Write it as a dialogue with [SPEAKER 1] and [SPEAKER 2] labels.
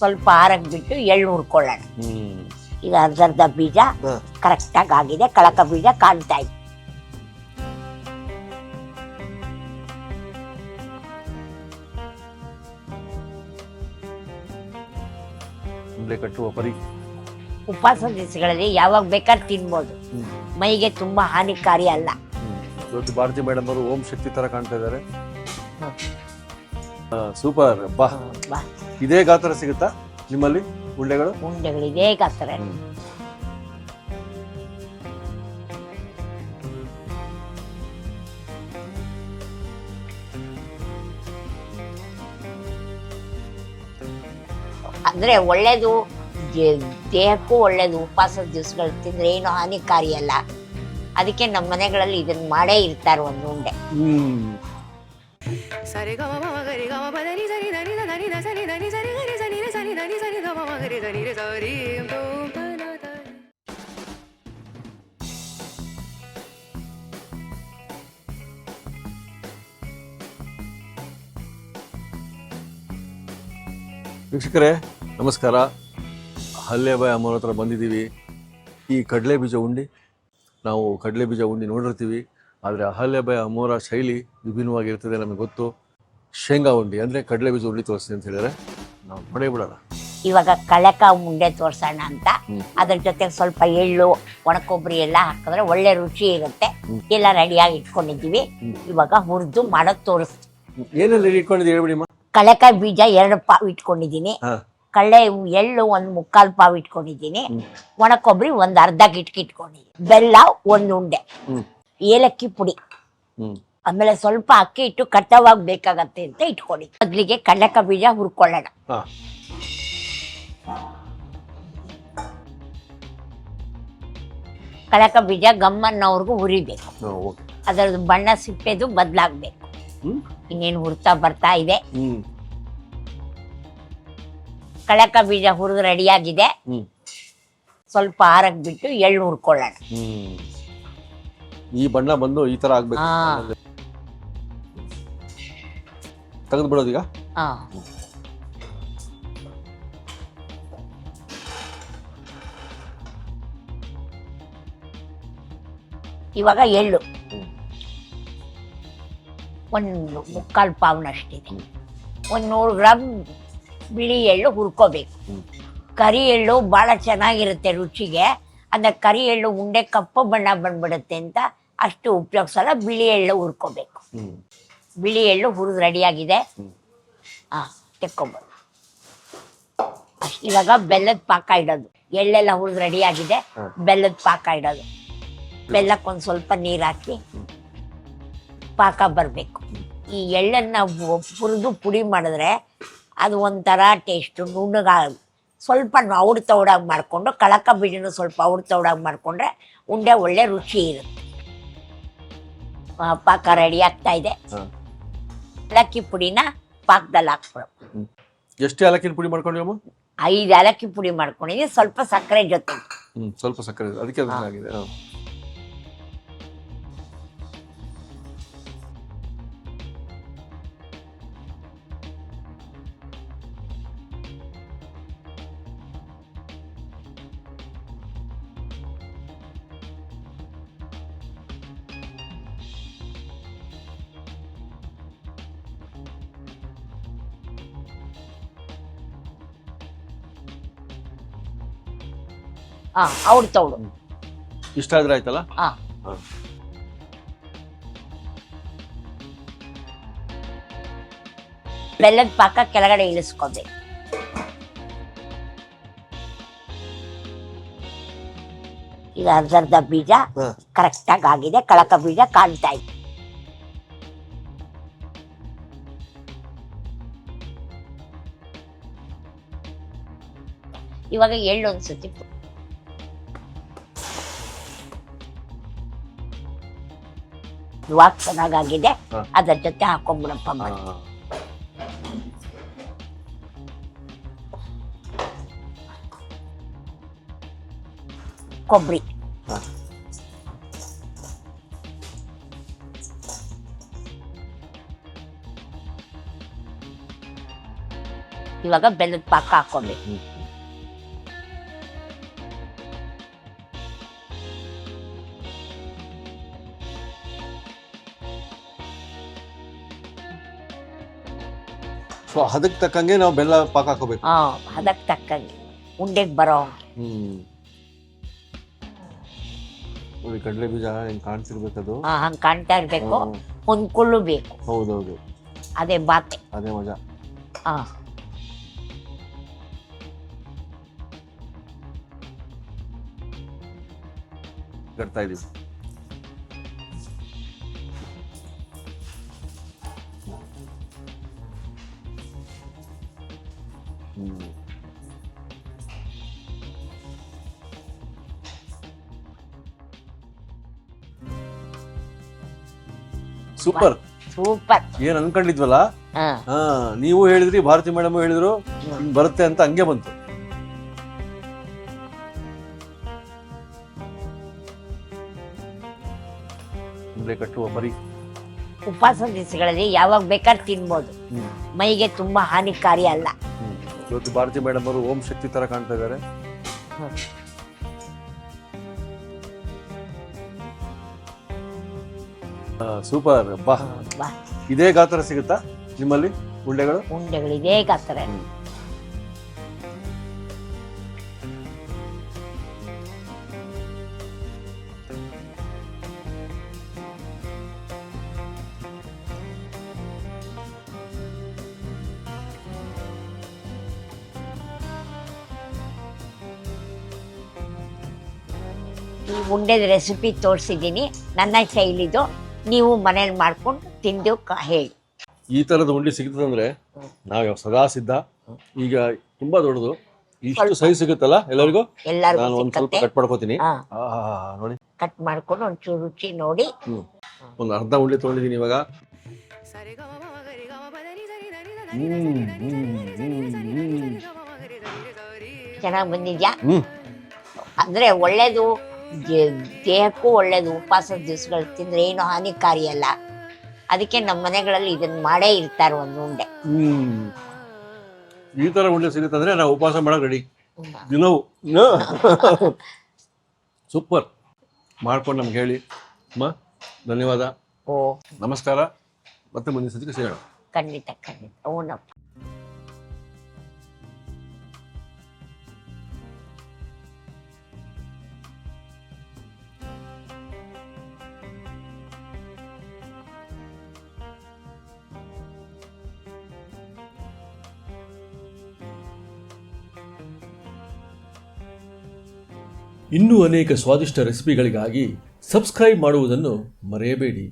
[SPEAKER 1] ಸ್ವಲ್ಪ ಆರಕ್ಕೆ ಬಿಟ್ಟು ಎಳ್ಳು ಹುರ್ಕೊಳ್ಳೋಣ. ಈಗ ಅರ್ಧ ಬೀಜ ಕರೆಕ್ಟಾಗಿ ಆಗಿದೆ, ಕಳಕ ಬೀಜ ಕಾಣ್ತಾ ಇದೆ.
[SPEAKER 2] ಕಟ್ಟುವ ಪರಿ
[SPEAKER 1] ಉಪವಾಸ ದಿವಸಗಳಲ್ಲಿ ಯಾವಾಗ ಬೇಕಾದ್ರೆ ತಿನ್ಬೋದು, ಮೈಗೆ ತುಂಬಾ ಹಾನಿಕಾರಿ ಅಲ್ಲ.
[SPEAKER 2] ಇವತ್ತು ಭಾರತಿ ಮೇಡಮ್ ಅವರು ಓಂ ಶಕ್ತಿ ತರ ಕಾಣ್ತಾ ಇದ್ದಾರೆ. ಸೂಪರ್. ಬಾ, ಇದೇ ಗಾತ್ರ ಸಿಗುತ್ತಾ ನಿಮ್ಮಲ್ಲಿ ಉಂಡೆಗಳು?
[SPEAKER 1] ಉಂಡೆಗಳು ಇದೇ ಗಾತ್ರ. ಅಂದ್ರೆ ಒಳ್ಳೇದು, ದೇಹಕ್ಕೂ ಒಳ್ಳೇದು. ಉಪವಾಸದ ದಿವಸಗಳು ತಿಂದ್ರೆ ಏನು ಹಾನಿಕಾರಿ ಅಲ್ಲ. ಅದಕ್ಕೆ ನಮ್ಮ ಮನೆಗಳಲ್ಲಿ ಇದನ್ನ ಮಾಡೇ ಇರ್ತಾರೆ ಒಂದು ಉಂಡೆ.
[SPEAKER 2] ವೀಕ್ಷಕರೇ ನಮಸ್ಕಾರ. ಹಲ್ಲೆಬಾಯಿ ಅಮ್ಮನ ಹತ್ರ ಬಂದಿದ್ದೀವಿ. ಈ ಕಡಲೆ ಬೀಜ ಉಂಡಿ, ನಾವು ಕಡಲೆ ಬೀಜ ಉಂಡಿ ನೋಡಿರ್ತೀವಿ, ಆದರೆ ಅಹಲ್ಯಬಾಯಿ ಅಮ್ಮೋರ ಶೈಲಿ ವಿಭಿನ್ನವಾಗಿರ್ತದೆ. ನಮಗೆ ಗೊತ್ತು. ಶೇಂಗಾ ಉಂಡಿ ಅಂದರೆ ಕಡಲೆ ಬೀಜ ಉಂಡಿ ತೋರಿಸ್ತೀನಿ ಅಂತ ಹೇಳಿದ್ರೆ ನಾವು ನೋಡೇ ಬಿಡೋಣ.
[SPEAKER 1] ಇವಾಗ ಕಳಕ ಉಂಡೆ ತೋರ್ಸೋಣ ಅಂತ. ಅದ್ರ ಜೊತೆಗೆ ಸ್ವಲ್ಪ ಎಳ್ಳು, ಒಣಕೊಬ್ಬರಿ ಎಲ್ಲ ಹಾಕಿದ್ರೆ ಒಳ್ಳೆ ರುಚಿ ಇರುತ್ತೆ. ಎಲ್ಲ ರೆಡಿಯಾಗಿ ಇಟ್ಕೊಂಡಿದ್ದೀವಿ. ಇವಾಗ ಹುರಿದು ಮಾಡೋದು ತೋರಿಸ್ತೀವಿ.
[SPEAKER 2] ಏನೆಲ್ಲ ಇಟ್ಕೊಂಡಿದ್ದೀವಿ ಹೇಳ್ಬಿಡಿಮ್ಮ.
[SPEAKER 1] ಕಳಕ ಬೀಜ 2 ಪಾವು ಇಟ್ಕೊಂಡಿದ್ದೀನಿ, ಎಳ್ಳು 1/4 ಪಾವು ಇಟ್ಕೊಂಡಿದ್ದೀನಿ, ಒಣಕೊಬ್ಬರಿ 1/2 ಗಿಟ್ಕಿ ಇಟ್ಕೊಂಡಿದ್ದೀನಿ, ಬೆಲ್ಲ 1 ಉಂಡೆ, ಏಲಕ್ಕಿ ಪುಡಿ, ಆಮೇಲೆ ಸ್ವಲ್ಪ ಅಕ್ಕಿ ಇಟ್ಟು ಕಟ್ಟವಾಗಿ ಬೇಕಾಗತ್ತೆ ಅಂತ ಇಟ್ಕೊಳ್ಳಿ. ಮೊದಲಿಗೆ ಕಡಲೆಕ ಬೀಜ ಹುರ್ಕೊಳ್ಳೋಣ. ಕಡಲೆಕ ಬೀಜ ಗಮ್ಮನ್ನವ್ರಿಗೂ ಹುರಿಬೇಕು. ಅದರದ್ದು ಬಣ್ಣ ಸಿಪ್ಪೆದು ಬದಲಾಗಬೇಕು. ಇನ್ನೇನು ಹುರ್ತಾ ಬರ್ತಾ ಇದೆ. ಕಡಲೆಕ ಬೀಜ ಹುರಿದು ರೆಡಿಯಾಗಿದೆ. ಸ್ವಲ್ಪ ಆರಕ್ಕೆ ಬಿಟ್ಟು ಎಳ್ಳು ಹುರ್ಕೊಳ್ಳೋಣ.
[SPEAKER 2] ಈ ಬಣ್ಣ ಬಂದು ಈ ತರ ಆಗ್ಬೇಕು. ತೆಗೆದು ಬಿಡೋದೀಗ.
[SPEAKER 1] ಇವಾಗ ಎಳ್ಳು 1/4 ಪಾವ್ನಷ್ಟಿದೆ. 100 ಗ್ರಾಮ್ ಬಿಳಿ ಎಳ್ಳು ಹುರ್ಕೋಬೇಕು. ಕರಿ ಎಳ್ಳು ಬಹಳ ಚೆನ್ನಾಗಿರುತ್ತೆ ರುಚಿಗೆ. ಅಂದ್ರೆ ಕರಿ ಎಳ್ಳು ಉಂಡೆ ಕಪ್ಪು ಬಣ್ಣ ಬಂದ್ಬಿಡುತ್ತೆ ಅಂತ ಅಷ್ಟು ಉಪಯೋಗಿಸಲ್ಲ. ಬಿಳಿ ಎಳ್ಳು ಹುರ್ಕೋಬೇಕು. ಬಿಳಿ ಎಳ್ಳು ಹುರಿದು ರೆಡಿಯಾಗಿದೆ. ತೆಕ್ಕೊಬೋದು. ಇವಾಗ ಬೆಲ್ಲದ ಪಾಕ ಇಡೋದು. ಎಳ್ಳೆಲ್ಲ ಹುರಿದು ರೆಡಿಯಾಗಿದೆ. ಬೆಲ್ಲದ ಪಾಕ ಇಡೋದು. ಬೆಲ್ಲಕ್ಕೊಂದು ಸ್ವಲ್ಪ ನೀರು ಹಾಕಿ ಪಾಕ ಬರಬೇಕು. ಈ ಎಳ್ಳನ್ನು ಹುರಿದು ಪುಡಿ ಮಾಡಿದ್ರೆ ಅದು ಒಂಥರ ಟೇಸ್ಟು. ನುಣ್ಣಗ ಸ್ವಲ್ಪ ಔಡ್ ತೌಡಾಗಿ ಮಾಡಿಕೊಂಡು, ಕಳಕ ಬೀಜನೂ ಸ್ವಲ್ಪ ಔಡ್ ತೌಡಾಗಿ ಮಾಡಿಕೊಂಡ್ರೆ ಉಂಡೆ ಒಳ್ಳೆ ರುಚಿ ಇರುತ್ತೆ. ಪಾಕ ರೆಡಿ ಆಗ್ತಾ ಇದೆ. ಏಲಕ್ಕಿ ಪುಡಿನ ಪಾಕದಲ್ಲಿ ಹಾಕ್ಬಿಡು.
[SPEAKER 2] ಎಷ್ಟು ಏಲಕ್ಕಿನ ಪುಡಿ ಮಾಡ್ಕೊಂಡ್ವಿ?
[SPEAKER 1] 5 ಏಲಕ್ಕಿ ಪುಡಿ ಮಾಡ್ಕೊಂಡಿದ್ದೀನಿ. ಸ್ವಲ್ಪ ಸಕ್ಕರೆ ಜೊತೆ.
[SPEAKER 2] ಸ್ವಲ್ಪ ಸಕ್ಕರೆ, ಅದಕ್ಕೆ ಆಗಿದೆ.
[SPEAKER 1] ಔಡ್ ತೌಡು
[SPEAKER 2] ಇಷ್ಟ ಆದ್ರೆ ಆಯ್ತಲ್ಲ.
[SPEAKER 1] ಬೆಲ್ಲದ ಪಾಕ ಕೆಳಗಡೆ ಇಳಿಸ್ಕೋಬೇಕು. ಈಗ ಅರ್ಧ ಬೀಜ ಕರೆಕ್ಟಾಗಿ ಆಗಿದೆ, ಕಳಕ ಬೀಜ ಕಾಣ್ತಾ ಇದೆ. ಇವಾಗ ಎಳ್ಳು ಒಂದ್ಸತಿ ಇವಾಗ ಚೆನ್ನಾಗಾಗಿದೆ. ಅದರ ಜೊತೆ ಹಾಕೊಂಡ್ಬಿಡಪ್ಪ. ಕೊಬ್ಬರಿ, ಇವಾಗ ಇವಾಗ ಬೆಲ್ಲದ ಪಾಕ ಹಾಕೋಬೇಕು.
[SPEAKER 2] ಸೊ ಅದಕ್ಕೆ ತಕ್ಕಂಗೆ ನಾವು ಬೆಲ್ಲ ಪಾಕ ಹಾಕೋಬೇಕು.
[SPEAKER 1] ಅದಕ್ಕೆ ತಕ್ಕಂಗೆ ಉಂಡೆಗೆ ಬರೋ
[SPEAKER 2] ನೋಡಿ ಕಡಲೆ ಬೀಜ ಹೆಂಗ್ ಕಾಣ್ತಿರ್ಬೇಕದು.
[SPEAKER 1] ಹಂಗೆ ಕಾಣ್ತಾ ಇರ್ಬೇಕು, ಹೊಂದ್ಕೊಳ್ಳು ಬೇಕು.
[SPEAKER 2] ಹೌದೌದು,
[SPEAKER 1] ಅದೇ ಬಾತೆ,
[SPEAKER 2] ಅದೇ ಮಜಾ. ಕಟ್ತಾ ಇದೀವಿ. Super
[SPEAKER 1] super.
[SPEAKER 2] ಏನ್ ಅನ್ಕೊಂಡಿದ್ವಲ್ಲ, ನೀವು ಹೇಳಿದ್ರಿ, ಭಾರತಿ ಮೇಡಮ್ ಹೇಳಿದ್ರು ಹಿಂಗ್ ಬರುತ್ತೆ ಅಂತ, ಹಂಗೆ ಬಂತು. ಕಟ್ಟುವ ಬರೀ
[SPEAKER 1] ಉಪವಾಸ ದಿವಸಗಳಲ್ಲಿ ಯಾವಾಗ ಬೇಕಾದ್ರೆ ತಿನ್ಬೋದು, ಮೈಗೆ ತುಂಬಾ ಹಾನಿಕಾರಿ ಅಲ್ಲ.
[SPEAKER 2] ಇವತ್ತು ಭಾರತಿ ಮೇಡಮ್ ಅವರು ಓಂ ಶಕ್ತಿ ತರ ಕಾಣ್ತಾ ಇದ್ದಾರೆ. ಸೂಪರ್. ಬಾ, ಇದೇ ಗಾತ್ರ ಸಿಗುತ್ತಾ ನಿಮ್ಮಲ್ಲಿ ಉಂಡೆಗಳು?
[SPEAKER 1] ಉಂಡೆಗಳು ಇದೇ ಗಾತ್ರ. ಈ ಉಂಡೆದ ರೆಸಿಪಿ ತೋರಿಸಿದ್ದೀನಿ, ನನ್ನ ಶೈಲಿದು. ನೀವು ಮನೇಲಿ ಮಾಡ್ಕೊಂಡು ತಿಂದು ಹೇಳಿ.
[SPEAKER 2] ಈ ತರದ ಉಂಡೆ ಸಿಗ್ತದಂದ್ರೆ ನಾವು ಸದಾ ಸಿದ್ಧ. ಈಗ ತುಂಬಾ ದೊಡ್ಡದು, ಇಷ್ಟು ಸೈಜ್ ಸಿಗುತ್ತಲ್ಲ ಎಲ್ಲರಿಗೂ. ನಾನು ಒಂದ್ ಸ್ವಲ್ಪ ಕಟ್ ಮಾಡ್ಕೋತೀನಿ. ನೋಡಿ,
[SPEAKER 1] ಕಟ್ ಮಾಡ್ಕೊಂಡು ಒಂಚೂರು ರುಚಿ ನೋಡಿ.
[SPEAKER 2] ಒಂದು ಅರ್ಧ ಉಂಡೆ ತಗೊಂಡಿದ್ದೀನಿ ಇವಾಗ.
[SPEAKER 1] ಚೆನ್ನಾಗಿ ಬಂದಿದ್ಯಾ? ಅಂದ್ರೆ ಒಳ್ಳೇದು, ದೇಹಕ್ಕೂ ಒಳ್ಳೇದು. ಉಪವಾಸದ ದಿವಸಗಳು ತಿಂದ್ರೆ ಏನು ಹಾನಿಕಾರಿ ಅಲ್ಲ. ಅದಕ್ಕೆ ನಮ್ಮ ಮನೆಗಳಲ್ಲಿ ಇದನ್ನ ಮಾಡೇ ಇರ್ತಾರೆ ಒಂದು ಉಂಡೆ.
[SPEAKER 2] ಈ ತರ ಉಂಡೆ ಸಿಗುತ್ತಂದ್ರೆ ನಾವು ಉಪವಾಸ ಮಾಡಕ್ ರೆಡಿ ದಿನವೂ. ಸೂಪರ್. ಮಾಡ್ಕೊಂಡು ನಮ್ಗೆ ಹೇಳಿ ಅಮ್ಮ. ಧನ್ಯವಾದ. ನಮಸ್ಕಾರ. ಮತ್ತೆ ಮುಂದಿನ ಸತಿಗೆ ಸಿಗೋಣ.
[SPEAKER 1] ಖಂಡಿತ ಖಂಡಿತ. ಓನಪ್ಪ.
[SPEAKER 3] ಇನ್ನೂ ಅನೇಕ ಸ್ವಾದಿಷ್ಟ ರೆಸಿಪಿಗಳಿಗಾಗಿ ಸಬ್ಸ್ಕ್ರೈಬ್ ಮಾಡುವುದನ್ನು ಮರೆಯಬೇಡಿ.